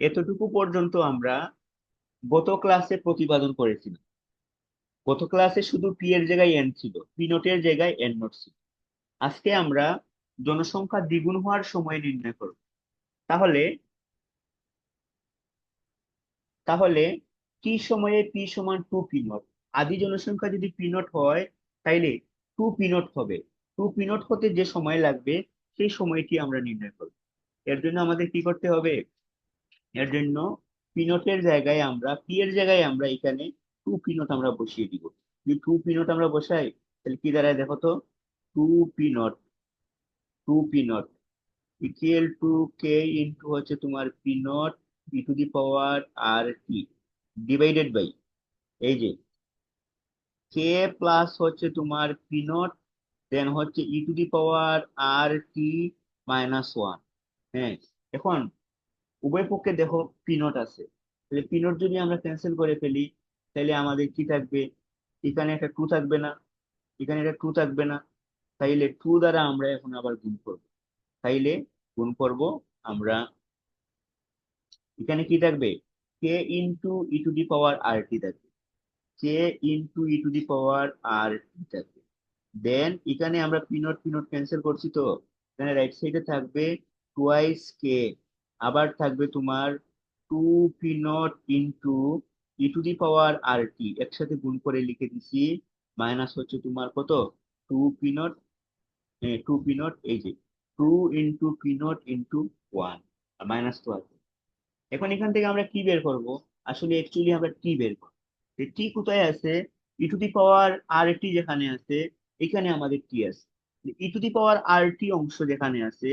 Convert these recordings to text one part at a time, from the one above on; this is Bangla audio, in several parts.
এতটুকু পর্যন্ত আমরা গত ক্লাসে প্রতিপাদন করেছিলাম। গত ক্লাসে শুধু পি এর জায়গায় এন ছিল, পি নোটের জায়গায় এন নোট ছিল। আজকে আমরা জনসংখ্যা দ্বিগুণ হওয়ার সময় নির্ণয় করব। তাহলে তাহলে কি সময়ে পি সমান টু পি নট? আদি জনসংখ্যা যদি পি নট হয়, তাইলে টু পি নট হবে। টু পি নট হতে যে সময় লাগবে সেই সময়টি আমরা নির্ণয় করব। এর জন্য আমাদের কি করতে হবে? এর জন্য পি নটের জায়গায় আমরা, পি এর জায়গায় আমরা এখানে টু পি নট আমরা বসিয়ে দিব। যদি টু পি নট আমরা বসাই, তাহলে কি দাঁড়ায় দেখো তো? Two P naught, two P naught equal to K into হচ্ছে তোমার P naught E to the power R t divided by, এই যে কে প্লাস হচ্ছে তোমার পি নট, দেন হচ্ছে E to the power R T minus one. হ্যাঁ, এখন উভয় পক্ষে দেখো পি নট আছে, তাহলে পি নট যদি আমরা ক্যান্সেল করে ফেলি, তাহলে আমাদের কি থাকবে? এখানে একটা টু থাকবে না, এখানে একটা টু থাকবে না, তাইলে টু দ্বারা আমরা এখন আবার গুণ করব। তাইলে গুণ করব আমরা, এখানে কি থাকবে? কে into E to the power আর টি থাকবে, কে into E to the power আর টি থাকবে। দেন এখানে আমরা পিনট ক্যান্সেল করছি, তো এখানে রাইট সাইডে থাকবে টুয়াইস কে, আবার থাকবে তোমার two P naught into E to the power R T, একসাথে গুণ করে লিখে দিছি, মাইনাস হচ্ছে তোমার কত? টু পিনট, টু পিনট, এই যে two into p naught into one, minus তো আছে। এখন এখান থেকে আমরা কি বের করব? আসলে অ্যাকচুয়ালি আমরা টি বের করব। টি কোথায় আছে? ই টু দি পাওয়ার আর টি যেখানে আছে, এখানে আমাদের টি আছে। ই টু দি পাওয়ার আর টি অংশ যেখানে আছে,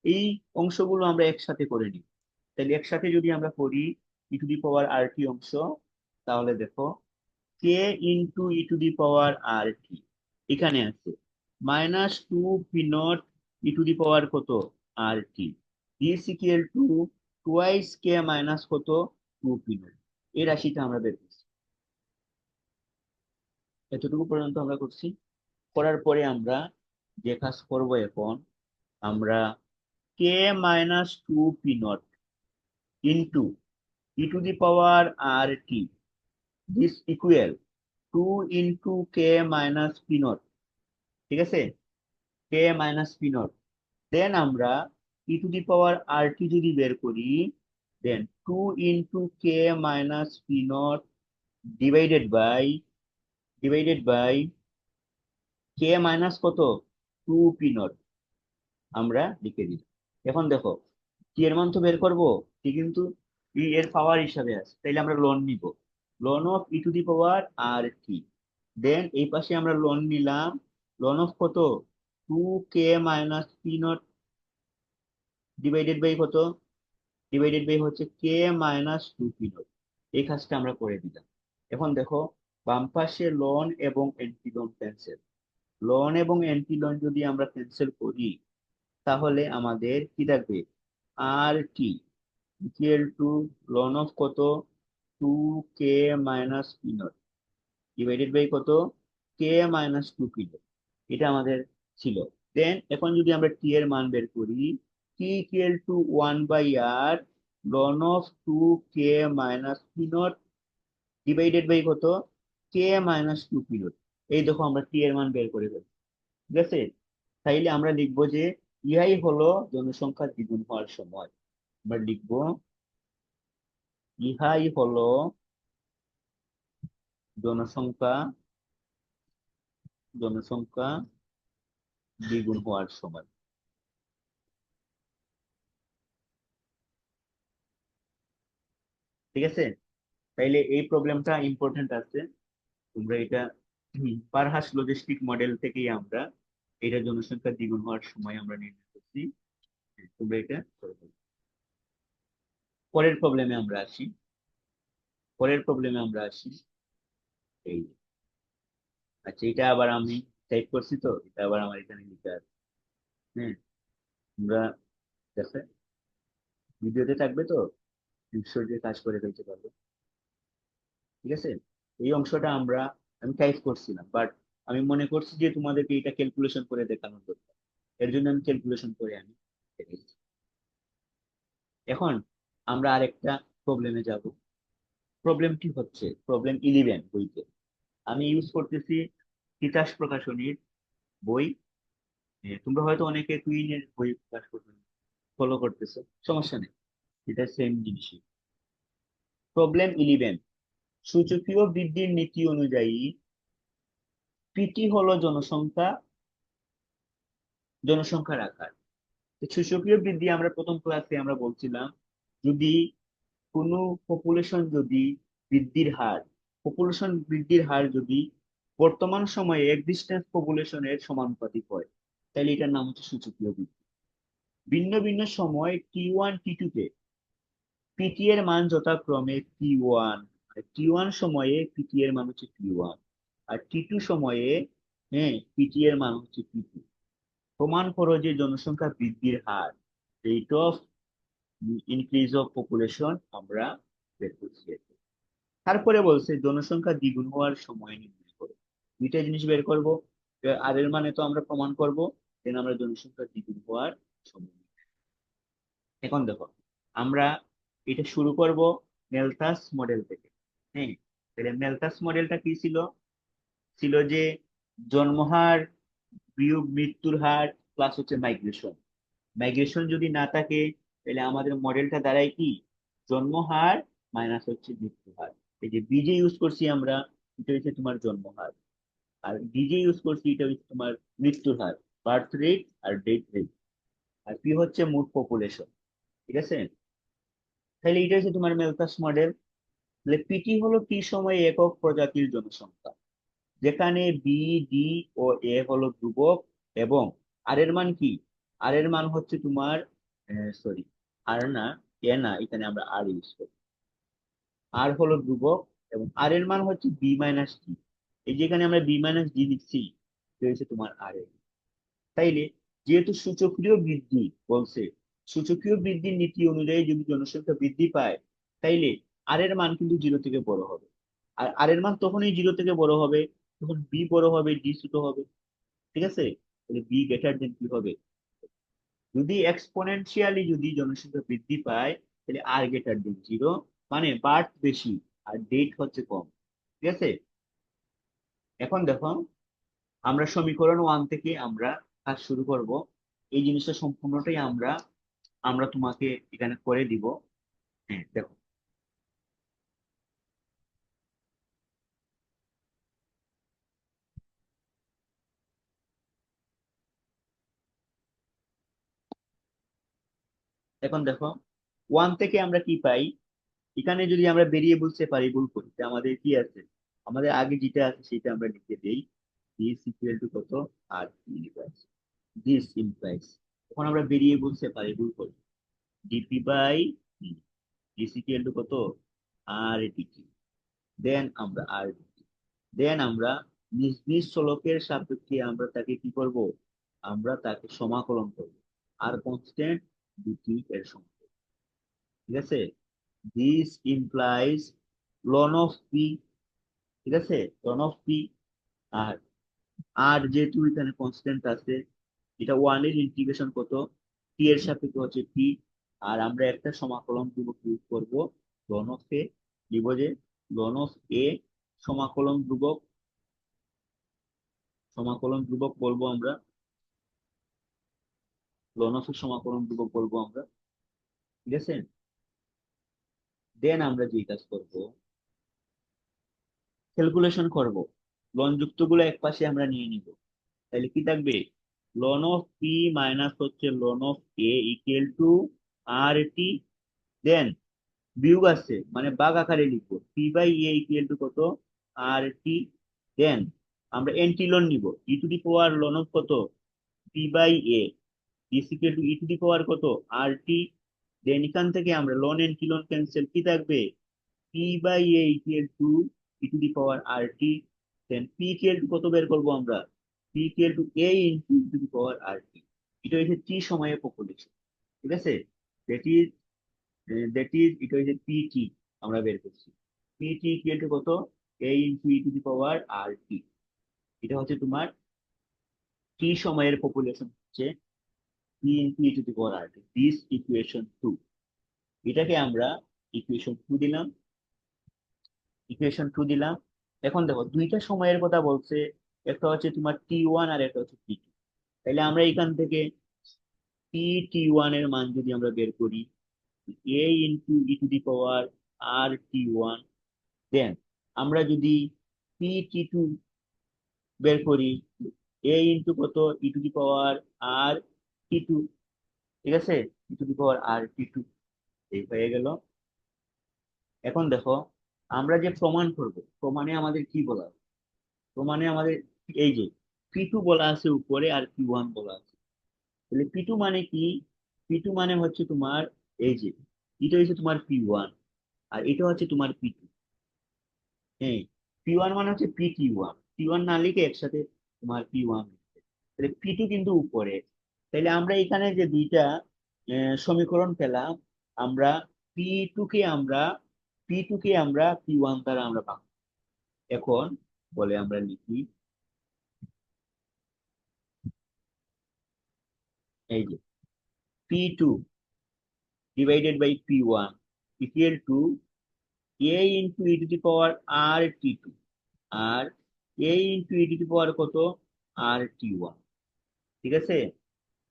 এই অংশগুলো আমরা একসাথে করে নিই। তাহলে একসাথে যদি আমরা করি ই টু দি পাওয়ার আর টি অংশ, তাহলে দেখো কে into E to the power R T এখানে আছে minus two P naught E to the power কত? R T, this equal to twice K minus কত? Two P naught. এই রাশিটা আমরা বের করছি। এতটুকু পর্যন্ত আমরা করছি। করার পরে আমরা যে কাজ করব এখন, আমরা K minus two P naught into E to the power R T, this equal to into K minus P naught, ঠিক আছে? K minus P naught, then আমরা ই টু দি পাওয়ার আর টি যদি বের করি, then two into K minus P naught divided by, divided by K minus কত? টু পি নট আমরা লিখে দিই। এখন দেখো টি এর মান তো বের করবো, টি কিন্তু ই এর পাওয়ার হিসাবে আছে, তাইলে আমরা লন নিব, ln of E to the power R T. Then এই পাশে আমরা লন নিলাম, লন অফ কত? Two K minus P naught divided by কত? ডিভাইডেড বাই হচ্ছে K minus two P naught. এই কাজটা আমরা করে দিলাম। এখন দেখো বাম পাশে লন এবং এন্টি লন ক্যান্সেল, লন এবং এন্টি লন যদি আমরা ক্যান্সেল করি, তাহলে আমাদের কি থাকবে? আর টি ইকুয়াল টু লন অফ কত? Two K minus P naught divided by কত? K minus two P naught, এটা আমাদের ছিল। দেন এখন যদি আমরা টি এর মান বের করি, T equal to one by R ln of two K minus P naught divided by কত? K minus two P naught. এই দেখো আমরা টি এর মান বের করে ফেলছি, ঠিক আছে? তাইলে আমরা লিখবো যে ইহাই হলো জনসংখ্যা দ্বিগুণ হওয়ার সময়। আমরা লিখবো ইহাই হলো জনসংখ্যা, জনসংখ্যা দ্বিগুণ হওয়ার সময়, ঠিক আছে? তাইলে এই প্রবলেমটা ইম্পর্টেন্ট আছে, তোমরা এটা পারহাস লজিস্টিক মডেল থেকেই আমরা এটা জনসংখ্যা দ্বিগুণ হওয়ার সময় আমরা নির্ণয় করছি। তোমরা এটা করে ফেলো। পরের প্রবলেমে আমরা আসি, পরের প্রবলেমে আমরা আসি। এই, আচ্ছা এটা আবার আমি টাইপ করছি, তো এটা আবার আমার এখানে লিখে আছে। হ্যাঁ, তোমরা দেখো ভিডিওতে থাকবে, তো নিশ্চয় দিয়ে কাজ করে ফেলতে পারবে, ঠিক আছে? এই অংশটা আমরা, আমি টাইপ করছিলাম, বাট আমি মনে করছি যে তোমাদেরকে এটা ক্যালকুলেশন করে দেখানোর দরকার, এর জন্য আমি ক্যালকুলেশন করে আমি রেখেছি। এখন আমরা আরেকটা প্রবলেমে যাব। প্রবলেমটি হচ্ছে প্রবলেম 11 বইতে। আমি ইউজ করতেছি তিতাস প্রকাশনীর বই। তোমরা হয়তো অনেকে কুইনের বই প্রকাশ করতে ফলো করতেছো, সমস্যা নেই, এটা সেম জিনিসই। প্রবলেম 11, সূচকীয় বৃদ্ধির নীতি অনুযায়ী পিটি হলো জনসংখ্যার আকার। তো সূচকীয় বৃদ্ধি আমরা প্রথম ক্লাসে আমরা বলছিলাম, যদি কোনো পপুলেশন যদি পপুলেশন বৃদ্ধির হার যদি বর্তমান সময়ে এক্সিস্টেন্স পপুলেশনের সমানুপাতিক হয়, তাহলে এটার নাম হচ্ছে সূচকীয় বৃদ্ধি। ভিন্ন ভিন্ন সময় T1 T2 তে পিটি এর মান যথাক্রমে P1, T1 সময়ে পিটি এর মান হচ্ছে P1, আর T2 সময়ে, হ্যাঁ, পিটি এর মান হচ্ছে P2। প্রমাণ করো যে জনসংখ্যা বৃদ্ধির হার, rate of increase of population, আমরা বের করছি। তারপরে বলছে জনসংখ্যা দ্বিগুণ হওয়ার সময় নির্ণয় করো। দুইটা জিনিস বের করব, আর এর মানে তো আমরা প্রমাণ করব, দেন আমরা জনসংখ্যা দ্বিগুণ হওয়ার সময় নির্ণয়। এখন দেখো, আমরা এটা শুরু করব মেলথাস মডেল থেকে। হ্যাঁ, তাহলে মেলথাস মডেলটা কি ছিল? ছিল যে জন্মহার বিয়োগ মৃত্যুর হার প্লাস হচ্ছে মাইগ্রেশন। মাইগ্রেশন যদি না থাকে, তাহলে আমাদের মডেলটা দাঁড়ায় কি? জন্মহার মাইনাস হচ্ছে মৃত্যু হার। এই যে বিজে ইউজ করছি আমরা, এটা হচ্ছে তোমার জন্মহার, আর ডিজে ইউজ করছি, এটা হচ্ছে তোমার মৃত্যুর হার, বার্থ রেট আর ডেথ রেট, আর পি হচ্ছে মোট পপুলেশন। ঠিক আছে, তাহলে এটা হচ্ছে তোমার মেলথাস মডেল। তাহলে পিটি হলো টি সময়ে একক প্রজাতির জনসংখ্যা, যেখানে বি, ডি ও এ হলো ধ্রুবক, এবং আর এর মান কি? আর এর মান হচ্ছে তোমার, সরি, আর না, এ না, এখানে আমরা আর ইউজ করি। আর হলো ধ্রুবক, এবং আর এর মান হচ্ছে বি মাইনাস ডি। এই যেখানে আমরা বি মাইনাস ডি লিখছি, এটা হচ্ছে তোমার আর এর। তাইলে যেহেতু সূচকীয় বৃদ্ধি বলছে, সূচকীয় বৃদ্ধির নীতি অনুযায়ী যদি জনসংখ্যা বৃদ্ধি পায়, তাইলে আর এর মান কিন্তু জিরো থেকে বড় হবে। আর আর এর মান তখনই জিরো থেকে বড় হবে যখন বি বড় হবে, ডি ছোট হবে। ঠিক আছে, তাহলে বি গ্রেটার দেন কি হবে? যদি এক্সপোনেনশিয়ালি যদি জনসংখ্যা বৃদ্ধি পায়, তাহলে আর গ্রেটার দেন জিরো, মানে বার্থ বেশি আর ডেট হচ্ছে কম। ঠিক আছে, এখন দেখো, আমরা সমীকরণ 1 থেকে আমরা কাজ শুরু করব। এই জিনিসটা সম্পূর্ণটাই আমরা আমরা তোমাকে এখানে করে দিব। হ্যাঁ, দেখো, এখন দেখো, 1 থেকে আমরা কি পাই? এখানে যদি আমরা ভেরিয়েবল সেপারেবল করি, তাহলে আমাদের কি আছে? আমাদের আগে যেটা আছে সেটা আমরা লিখে দেই, দিস ইকুয়াল টু কত, আর দিস ইমপ্লাইজ। এখন আমরা ভেরিয়েবল সেপারেবল করি, dp by this equal to কত, আর ডিটি। দেন আমরা আর, দেন আমরা নিজ নিজ চলকের সাপেক্ষে আমরা তাকে কি করব? আমরা তাকে সমাকলন করব, আর কনস্ট্যান্ট ডিটি এর সঙ্গে। ঠিক আছে, this implies ln of P. ঠিক আছে, লন অফ পি। আর আর যেহেতু এখানে কনস্ট্যান্ট আছে, এটা ওয়ান এর ইন্টিগ্রেশন কত, টি এর সাপেক্ষে হচ্ছে পি। আর আমরা একটা সমাকলন ধ্রুবক ইউজ করবো, লন অফ এ, লিখব যে লন অফ এ সমাকলন ধ্রুবক, সমাকলন ধ্রুবক বলবো আমরা, লন অফ এর সমাকলন ধ্রুবক বলবো আমরা। ঠিক আছে, দেন আমরা যে কাজ করব, ক্যালকুলেশন করব, লন যুক্ত গুলো এক পাশে আমরা নিয়ে নিব। তাহলে কি থাকবে? লন অফ পি মাইনাস হচ্ছে ln of A equal to R T. Then বিয়োগ আছে মানে ভাগ আকারে লিখবো, P by A equal to কত, আর টি। দেন আমরা এন্টি লন নিব, E to the power ln of কত, P by A is equal to E to the power কত, আর টি। দেন এখান থেকে আমরা লন এন্টি লন ক্যান্সেল, কি থাকবে? P by A equal to E to the power R T. Then P equal to কত বের করবো আমরা? P equal to A into E to the power আর টি। এটা হচ্ছে টি সময়ে পপুলেশন। ঠিক আছে, দ্যাট ইজ এটা হচ্ছে পিটি, আমরা বের করছি। পিটি ইকুয়াল টু কত? A into E to the power আর টি। এটা হচ্ছে তোমার টি সময়ের পপুলেশন হচ্ছে P into E to the power R T, this equation 2। এটাকে আমরা ইকুয়েশন 2 দিলাম। এখন দেখো দুইটা সময়ের কথা বলছে, একটা হচ্ছে তোমার T1 আর একটা হচ্ছে T2। তাহলে আমরা এখান থেকে T1 এর মান যদি আমরা বের করি, a × e⁻r_T1, দেন আমরা যদি T2 বের করি, a × কত, e⁻r_T2, ঠিক আছে, e⁻r_T2, এই হয়ে গেল। এখন দেখো আমরা যে প্রমাণ করব, প্রমাণে আমাদের কি বলা আছে? প্রমাণে আমাদের এই যে P2 বলা আছে উপরে আর P1 বলা আছে। তাহলে P2 মানে কি? P2 মানে হচ্ছে তোমার এই যে এটা হচ্ছে তোমার P1 আর এটা হচ্ছে তোমার P2। হ্যাঁ, P1 মানে হচ্ছে P1 না লিখে একসাথে তোমার P1, তাহলে P2 কিন্তু উপরে। তাহলে আমরা এখানে যে দুইটা সমীকরণ পেলাম, আমরা P2 কে আমরা P2 কে আমরা P1 দ্বারা আমরা পাবো। এখন বলে আমরা লিখি এই যে P2 / P1 equal to a × e⁻r_T2 আর a × কত, r_T1, ঠিক আছে।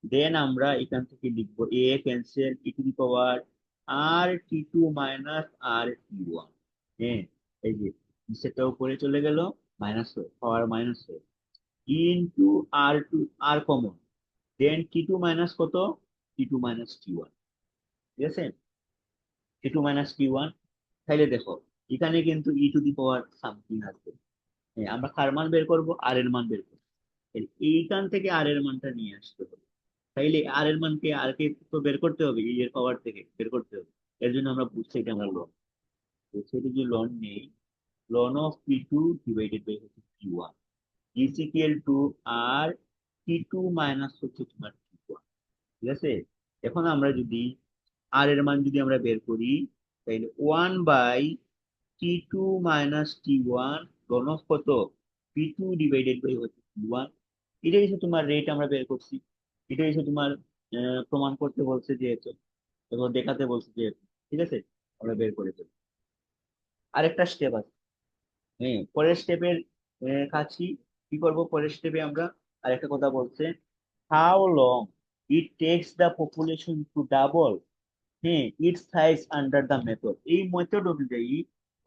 দেন আমরা এখান থেকে লিখবো ক্যান্সেল, e⁻r_T2 - r_T1। হ্যাঁ, এই যে সেটা উপরে চলে গেল, পাওয়ার মাইনাস হয়ে ইন্টু r2, আর কমন, দেন T2 মাইনাস কত, T2 - T1, ঠিক আছে, T2 - T1। তাইলে দেখো এখানে কিন্তু e⁻ সামথিং আসবে। হ্যাঁ, আমরা কার মান বের করবো, আর এর মান বের করবো। এইখান থেকে আর এর মানটা নিয়ে আসতে হবে। তাইলে আর এর মানকে আর কে তো বের করতে হবে, এই এর পাওয়ার থেকে বের করতে হবে। এর জন্য আমরা বুঝছি এটা আমরা লন, বুঝছি এটা যদি লন নেই, ln of P2 / P1 is equal to r T2 minus হচ্ছে তোমার T1, ঠিক আছে। এখন আমরা যদি আর এর মান যদি আমরা বের করি, তাইলে 1/T2 - T1 লন অফ কত, P2 / হচ্ছে P1। এটা হচ্ছে তোমার রেট আমরা বের করছি। এটা হচ্ছে তোমার প্রমাণ করতে বলছে যেহেতু, এবং দেখাতে বলছে যেহেতু, ঠিক আছে, আমরা বের করে ফেলি। আরেকটা স্টেপ আছে। হ্যাঁ, পরের স্টেপের কাছে কি করব, পরের স্টেপে আমরা আরেকটা কথা বলছে, how long it takes the population to double, হ্যাঁ, its size under the method. এই মেথড অনুযায়ী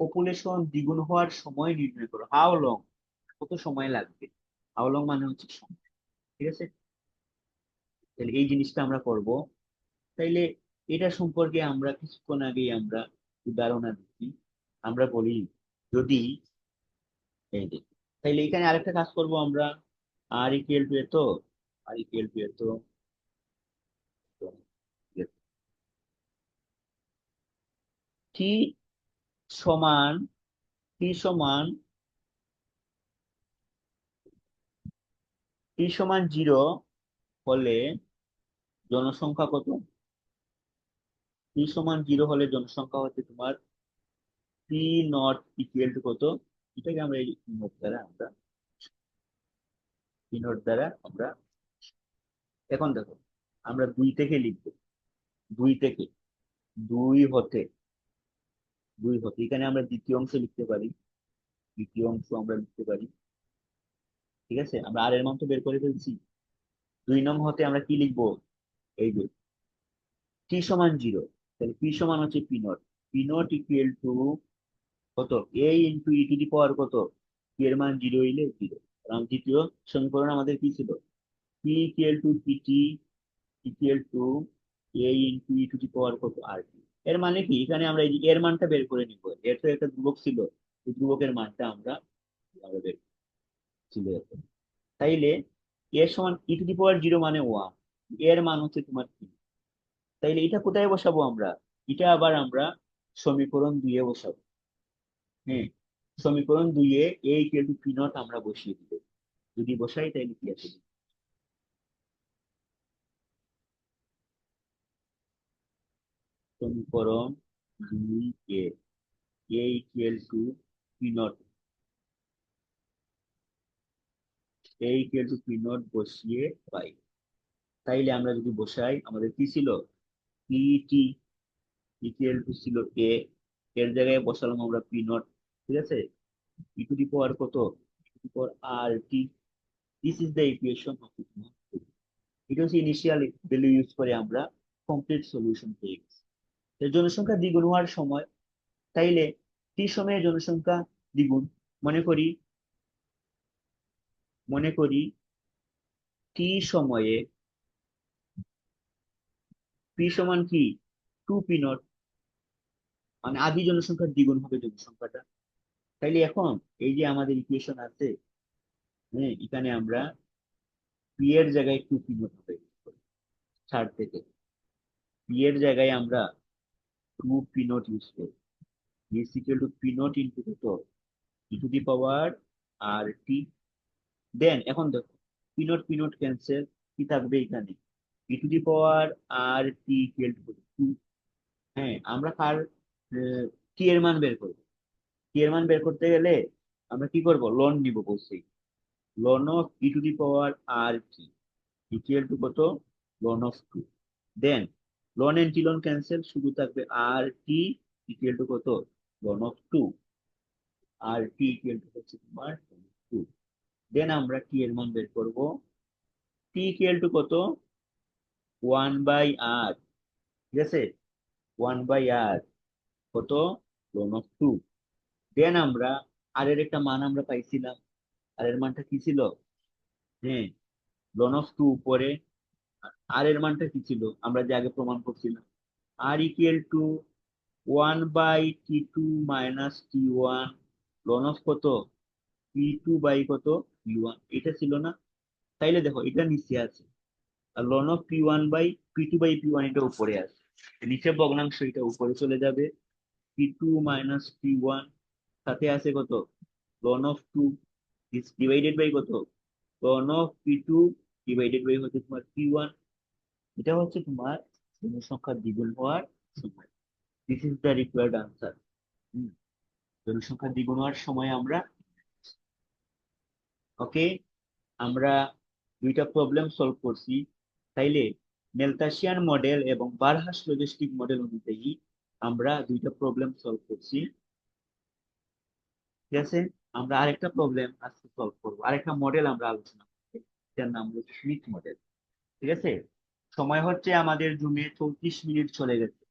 পপুলেশন দ্বিগুণ হওয়ার সময় নির্ণয় করো। হাউ লং, কত সময় লাগবে, হাউ লং মানে হচ্ছে সময়, ঠিক আছে। তাহলে এই জিনিসটা আমরা করব। তাইলে এটা সম্পর্কে আমরা কিছুক্ষণ আগেই আমরা ধারণা দিচ্ছি। আমরা বলি যদি এই যে, তাইলে এখানে আরেকটা কাজ করব আমরা, আর ইকুয়াল টু এত, আর ইকুয়াল টু এত, টি সমান, টি সমান, টি সমান 0 হলে জনসংখ্যা কত, টি সমান 0 হলে জনসংখ্যা হচ্ছে তোমার P0 ইকুয়াল টু কত, এটাকে আমরা এই নোট দ্বারা আমরা P0 দ্বারা আমরা, এখন দেখো আমরা 2 থেকে লিখবো, 2 থেকে, 2 হতে, 2 হতে, এখানে আমরা দ্বিতীয় অংশ লিখতে পারি, দ্বিতীয় অংশ আমরা লিখতে পারি, ঠিক আছে। আমরা আর এর মান তো বের করে ফেলছি। 2 নং হতে আমরা কি লিখবো, এই যে T সমান 0, তাহলে P সমান হচ্ছে P0 ইকুয়াল টু কত, a × কত, P এর মান 0 হইলে 0। কারণ দ্বিতীয় সমীকরণ আমাদের কি ছিল, P = PT equal to a × কত, RT। এর মানে কি, এখানে আমরা এই যে এর মানটা বের করে নিব, এর তো একটা ধ্রুবক ছিল, এই ধ্রুবকের মানটা আমরা আমরা বের ছিল এত। তাইলে এর সমান e⁻0 মানে 1, এর মান হচ্ছে তোমার কি, তাইলে এটা কোথায় বসাবো আমরা, এটা আবার আমরা সমীকরণ 2-এ বসাবো। হ্যাঁ, সমীকরণ 2-এ a = P0 আমরা বসিয়ে দিব। যদি বসাই তাইলে কি আছে, সমীকরণ 2 এ a = P0, a = P0 বসিয়ে পাই। তাইলে আমরা যদি বসাই, আমাদের কি ছিল, পিটি, ইকুয়াল টু ছিল এ, এর জায়গায় বসালাম আমরা পি নট, ঠিক আছে, ই টু দি পাওয়ার কত, E to the power R T, this is the equation of equation. এটা হচ্ছে ইনিশিয়াল ভ্যালু ইউজ করে আমরা কমপ্লিট সলিউশন পেয়ে গেছি। তো জনসংখ্যা দ্বিগুণ হওয়ার সময়, তাইলে টি সময়ে জনসংখ্যা দ্বিগুণ, মনে করি মনে করি টি সময়ে পি সমান কি, 2 p0, মানে আদি জনসংখ্যার দ্বিগুণ হবে জনসংখ্যাটা। তাইলে এখন এই যে আমাদের ইকুয়েশন আছে, হ্যাঁ, এখানে আমরা পি এর জায়গায় 2 p0 হবে, ছাড় থেকে পি এর জায়গায় আমরা 2 p0 ইউজ করি, is equal two p0 into কত, E to the power R T. দেন এখন দেখো পি নট ক্যান্সেল, কি থাকবে এখানে, E to the power R T equal to 2। হ্যাঁ, আমরা কার টি এর মান বের করবো, টি এর মান বের করতে গেলে আমরা কি করব, লন নিব বলছি, ln of E to the power R T equal to কত, ln of 2। Then ln and T ln cancel, শুধু থাকবে আর টি ইকুয়াল টু কত, ln of 2, R T equal to হচ্ছে তোমার 2। দেন আমরা টি এর মান বের করব, টি ইকুয়াল টু কত, 1/r, ঠিক আছে, 1/r কত, লন অফ 2। দেন আমরা আর এর একটা মান আমরা পাইছিলাম, আর এর মানটা কি ছিল, হ্যাঁ, লন অফ 2 উপরে, আর এর মানটা কি ছিল আমরা যে আগে প্রমাণ করছিলাম, R equal to 1/t2 - t1, ln of কত, p2 কত, p1, এটা ছিল না। তাইলে দেখো এটা নিচে আছে, আর লন অফ p1/p2/p1 এটা উপরে আছে, নিচে ভগ্নাংশ এটা উপরে চলে যাবে, p2 - p1, সাথে আছে কত, ln of 2 is divided by কত, ln of p2 divided by হচ্ছে তোমার p1। এটা হচ্ছে তোমার জনসংখ্যা দ্বিগুণ হওয়ার সময়, this is the required answer. জনসংখ্যা দ্বিগুণ হওয়ার সময় আমরা, ওকে, আমরা দুইটা প্রবলেম সলভ করছি। তাইলে মেলতাশিয়ান মডেল এবং বারহাস লজিস্টিক মডেল অনুযায়ী আমরা দুইটা প্রবলেম সলভ করছি, ঠিক আছে। আমরা আরেকটা প্রবলেম আজকে সলভ করবো, আরেকটা মডেল আমরা আলোচনা করবো, এটার নাম হচ্ছে স্মিথ মডেল, ঠিক আছে। সময় হচ্ছে আমাদের জুমে 34 মিনিট চলে গেছে,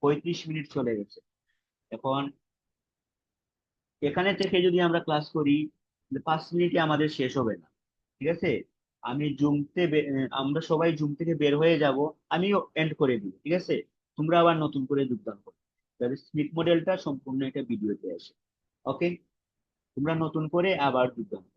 35 মিনিট চলে গেছে। এখন এখানে থেকে যদি আমরা ক্লাস করি, 5 মিনিটে আমাদের শেষ হবে না, ঠিক আছে। আমরা সবাই জুম থেকে বের হয়ে যাব, আমিও এন্ড করে দিব, ঠিক আছে। তোমরা আবার নতুন করে যোগদান করো, যাতে স্মিথ মডেলটা সম্পূর্ণ একটা ভিডিওতে আসে। ওকে, তোমরা নতুন করে আবার যোগদান করো।